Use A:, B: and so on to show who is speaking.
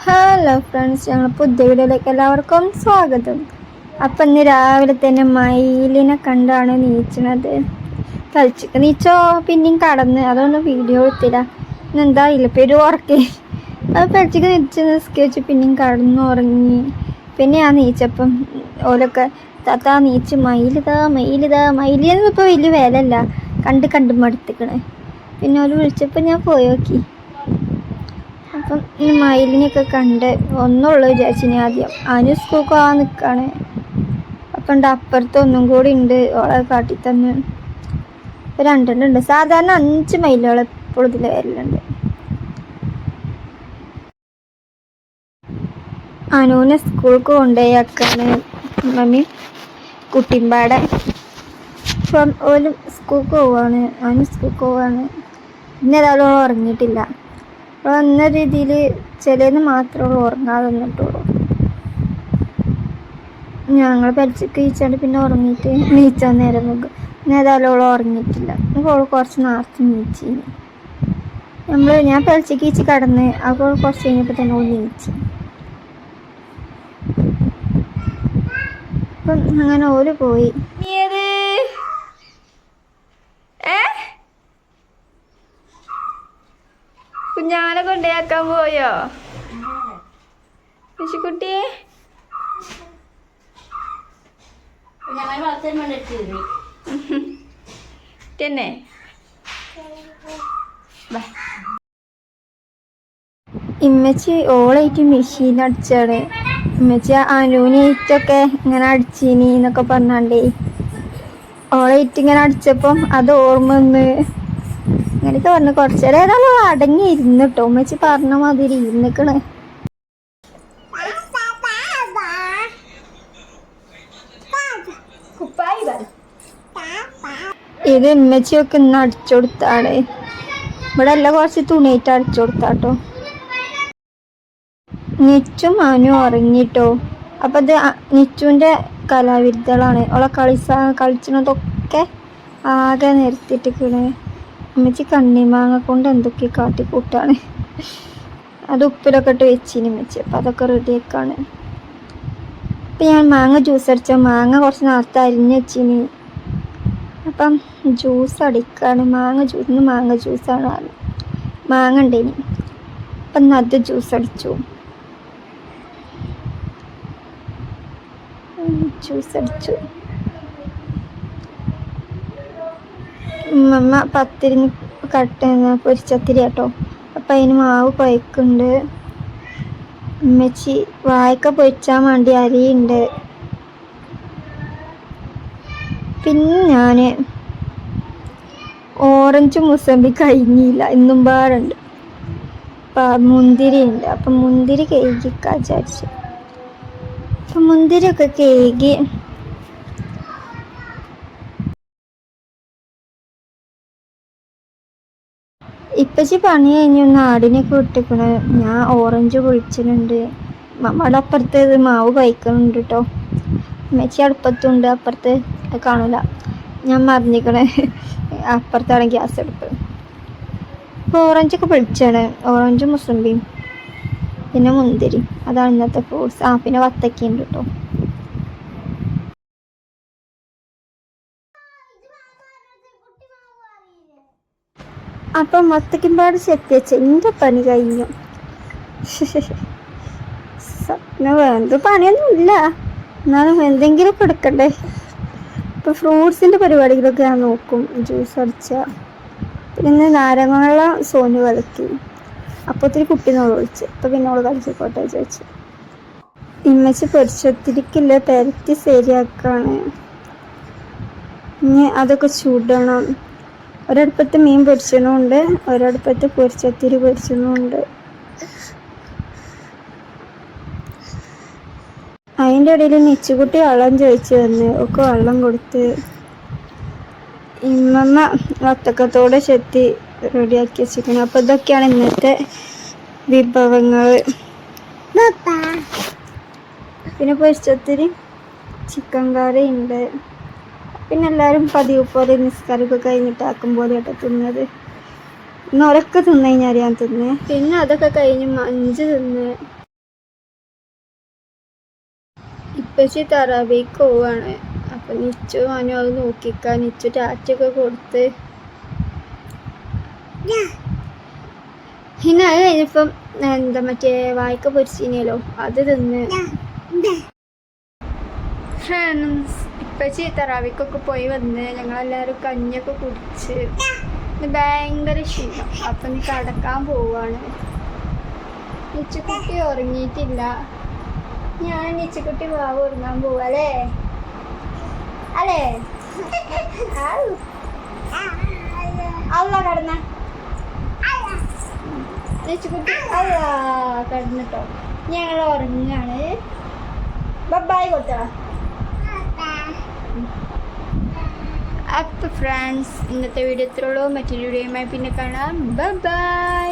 A: Hello friends, ഞങ്ങൾ പുതിയ വീഡിയോയിലേക്ക് എല്ലാവർക്കും സ്വാഗതം. അപ്പം ഇന്ന് രാവിലെ തന്നെ മയിലിനെ കണ്ടാണ് നീച്ചണത്. കളിച്ചൊക്കെ നീച്ചോ പിന്നെയും കടന്ന്, അതൊന്നും വീഡിയോ എടുത്തില്ല. ഇന്നെന്താ ഇല്ല പേര് ഉറക്കി അത് കളിച്ചൊക്കെ നീച്ച് നിസ്കരിച്ച് പിന്നെയും കടന്നുറങ്ങി. പിന്നെ ഞാൻ നീച്ചപ്പം ഓലൊക്കെ താത്താ നീച്ച് മയിലെന്ന് ഇപ്പോൾ വലിയ വിലല്ല, കണ്ട് മടുത്തിക്കണേ. പിന്നെ ഓല് വിളിച്ചപ്പോൾ ഞാൻ പോയി നോക്കി. അപ്പം ഈ മയിലിനെയൊക്കെ കണ്ട് ഒന്നുള്ളൂ വിചാരിച്ചിനി ആദ്യം. അതിന് സ്കൂൾക്ക് പോകാൻ നിൽക്കുകയാണ്. അപ്പം ഉണ്ട് അപ്പുറത്ത് ഒന്നും കൂടി ഉണ്ട്, ഓളെ കാട്ടിത്തന്ന് രണ്ടെണ്ണം ഉണ്ട്. സാധാരണ 5 മയിലുകൾ എപ്പോഴും ഇതിൽ വരലുണ്ട്. അനുവിനെ സ്കൂൾക്ക് കൊണ്ടുപോയാക്കാണ് മമ്മി കുട്ടിമ്പാടെ. അപ്പം ഓലും സ്കൂൾക്ക് പോവാണ്, അവന് സ്കൂൾക്ക് പോവാണ്. പിന്നെ ഏതായാലും ഉറങ്ങിയിട്ടില്ല. അപ്പോൾ എന്ന രീതിയിൽ ചിലന്ന് മാത്രമേ ഉറങ്ങാതെ നിന്നിട്ടുള്ളൂ. ഞങ്ങൾ പരിച്ചൊക്കെ കഴിച്ചാണ്ട് പിന്നെ ഉറങ്ങിയിട്ട് നീച്ചാൻ നേരം നോക്കും. പിന്നെ ഏതായാലും ഓൾ ഉറങ്ങിയിട്ടില്ല. അപ്പോൾ കുറച്ച് നേരത്തെ നീച്ചിന്. ഞാൻ പരിച്ചൊക്കെ കഴിച്ച് കിടന്ന് അപ്പോൾ കുറച്ച് കഴിഞ്ഞപ്പോൾ തന്നെ ഓൾ നീച്ച്. അപ്പം അങ്ങനെ ഓര് പോയി. കുഞ്ഞാനെ കൊണ്ടേയാക്കാൻ പോയോ ഋഷിക്കുട്ടി? തന്നെ ഇമ്മച്ചി ഓളായിട്ട് മെഷീൻ അടിച്ചാണ്. ഇമ്മച്ചി അനുവിനേറ്റൊക്കെ ഇങ്ങനെ അടിച്ചിനി എന്നൊക്കെ പറഞ്ഞാണ്ടേ ഓളായിട്ട് ഇങ്ങനെ അടിച്ചപ്പം അത് ഓർമ്മ വന്ന് അങ്ങനെയൊക്കെ പറഞ്ഞു. കുറച്ചേരം ഏതായാലും അടങ്ങി ഇരുന്നിട്ടോ. ഉമ്മച്ചി പറഞ്ഞ മാതിരി ഇരുന്നിക്കണ്. ഇത് ഉമ്മച്ചിയൊക്കെ ഇന്ന് അടിച്ചു കൊടുത്താണ്. ഇവിടെ എല്ലാം കുറച്ച് തുണിയായിട്ട് അടിച്ചു കൊടുത്താട്ടോ. നിച്ചും മനു ഉറങ്ങിട്ടോ. അപ്പം ഇത് നിച്ചുവിൻ്റെ കലാവിരുദ്ധകളാണ്. ഓളെ കളിച്ചതൊക്കെ ആകെ നിരത്തിയിട്ടിക്കണ്. ഉമ്മച്ചി കണ്ണിമാങ്ങ കൊണ്ട് എന്തൊക്കെ കാട്ടിക്കൂട്ടാണ്. അത് ഉപ്പിലൊക്കെ ഇട്ട് വെച്ചിന് ഉമ്മച്ചി. അപ്പം അതൊക്കെ റെഡിയാക്കാണ്. ഇപ്പം ഞാൻ മാങ്ങ ജ്യൂസ് അടിച്ച മാങ്ങ കുറച്ച് നേരത്തെ അരിഞ്ഞ് വെച്ചിന്. അപ്പം ജ്യൂസ് അടിക്കാണ്. ഇന്ന് മാങ്ങ ജ്യൂസാണ്. മാങ്ങ ഉണ്ടേനി. അപ്പം അത് ജ്യൂസ് അടിച്ചു. അമ്മ പത്തിരി പൊരിച്ചത്തിരി കേട്ടോ. അപ്പം അതിന് മാവ് കുഴക്കുന്നുണ്ട്. ഉമ്മച്ചി വാഴക്ക പൊരിച്ചാൻ വേണ്ടി അരിയുണ്ട്. പിന്നെ ഞാൻ ഓറഞ്ച് മുസമ്പി കഴിഞ്ഞില്ല, ഇന്നും പാടുണ്ട്. മുന്തിരി ഉണ്ട്. അപ്പം മുന്തിരി കേകിക്കാൻ വിചാരിച്ചു. അപ്പം മുന്തിരിയൊക്കെ കേകി ഇപ്പച്ചി പണി കഴിഞ്ഞ് ആടിനൊക്കെ വിട്ടിക്കണ്. ഞാൻ ഓറഞ്ച് പൊളിച്ചിട്ടുണ്ട്. അവിടെ അപ്പുറത്ത് മാവ് കഴിക്കുന്നുണ്ട് കേട്ടോ. ഉമ്മച്ചി അടുപ്പത്തുണ്ട്, അപ്പുറത്ത് കാണൂല. ഞാൻ മറിഞ്ഞിക്കണേ, അപ്പുറത്താണ് ഗ്യാസ് അടുപ്പ്. അപ്പോൾ ഓറഞ്ചൊക്കെ പൊളിച്ചാണ്. ഓറഞ്ചും മുസമ്പിയും പിന്നെ മുന്തിരി, അതാണ് ഇന്നത്തെ ഫ്രൂട്ട്സ്. പിന്നെ വത്തക്കയുണ്ട് കേട്ടോ. അപ്പം വത്തക്കമ്പാട് ചെത്തി വെച്ച എൻ്റെ പണി കഴിഞ്ഞു. എന്ത് പണിയൊന്നും ഇല്ല, എന്നാലും എന്തെങ്കിലുമൊക്കെ എടുക്കണ്ടേ. ഇപ്പം ഫ്രൂട്ട്സിൻ്റെ പരിപാടികളൊക്കെ ഞാൻ നോക്കും. ജ്യൂസ് അടിച്ച പിന്നെ നാരങ്ങ വെള്ളം സോനു കളിക്കി. അപ്പോൾ ഒത്തിരി കുട്ടീനോട് വിളിച്ച്. അപ്പോൾ പിന്നെ ഓള് കളിച്ചിക്കോട്ടെ ചോദിച്ചു. ഇമ്മച്ചി പൊരിച്ചൊത്തിരിക്കില്ല പെരത്തി ശരിയാക്കാണ്. ഇനി അതൊക്കെ ചൂടണം. ഒരടുപ്പത്ത് മീൻ പൊരിച്ചതുകൊണ്ട് ഒരടുപ്പത്ത് പൊരിച്ചത്തിരി പൊരിച്ചതുകൊണ്ട്. അതിൻ്റെ ഇടയിൽ നിച്ചുകുട്ടി വെള്ളം ചോദിച്ചു വന്ന് ഒക്കെ വെള്ളം കൊടുത്ത്. ഇമ്മമ്മ വത്തക്കത്തോടെ ചെത്തി റെഡിയാക്കി വെച്ചിരിക്കണം. അപ്പോൾ ഇതൊക്കെയാണ് ഇന്നത്തെ വിഭവങ്ങൾ. പിന്നെ പൊരിച്ചത്തിരി ചിക്കൻ കറി ഉണ്ട്. പിന്നെ എല്ലാവരും പതിവ് പോലെ നിസ്കാരമൊക്കെ കഴിഞ്ഞിട്ട് ആക്കും പോലെ കേട്ടോ തിന്നത്. ഇന്ന് ഒരൊക്കെ തിന്നു കഴിഞ്ഞാൽ ഞാൻ തിന്നേ. പിന്നെ അതൊക്കെ കഴിഞ്ഞ് മഞ്ച് തിന്ന് പക്ഷേ തറാബിക്ക് പോവാണ്. അപ്പം നിച്ചു ഞാനും അത് നോക്കിക്കാൻ നിച്ചു ടാറ്റൊക്കെ കൊടുത്ത് പിന്നെ അത് കഴിഞ്ഞപ്പം എന്താ മറ്റേ വായ്ക്ക പൊരിച്ചിനല്ലോ അത് തിന്ന്. ഫ്രണ്ട്സ് ഇപ്പച്ചി തറാവിക്കൊക്കെ പോയി വന്ന് ഞങ്ങളെല്ലാവരും കഞ്ഞിയൊക്കെ കുടിച്ച് ഭയങ്കര ക്ഷീണം. അപ്പം നീ കടക്കാൻ പോവാണ്. നിച്ചുക്കുട്ടി ഉറങ്ങിയിട്ടില്ല. ഞാൻ നിച്ചുക്കുട്ടി വാവ് ഉറങ്ങാൻ പോവാ അല്ലേ അല്ലേ? അല്ല കടന്ന നിച്ചുക്കുട്ടി അല്ല കടന്നിട്ടോ. ഞങ്ങൾ ഉറങ്ങാണ്. ബൈ കൊട്ടാ. അപ്പോൾ ഫ്രണ്ട്സ് ഇന്നത്തെ വീഡിയോ ഇത്രയുള്ളൂ. മറ്റൊരു വീഡിയോയുമായി പിന്നെ കാണാം. ബൈ.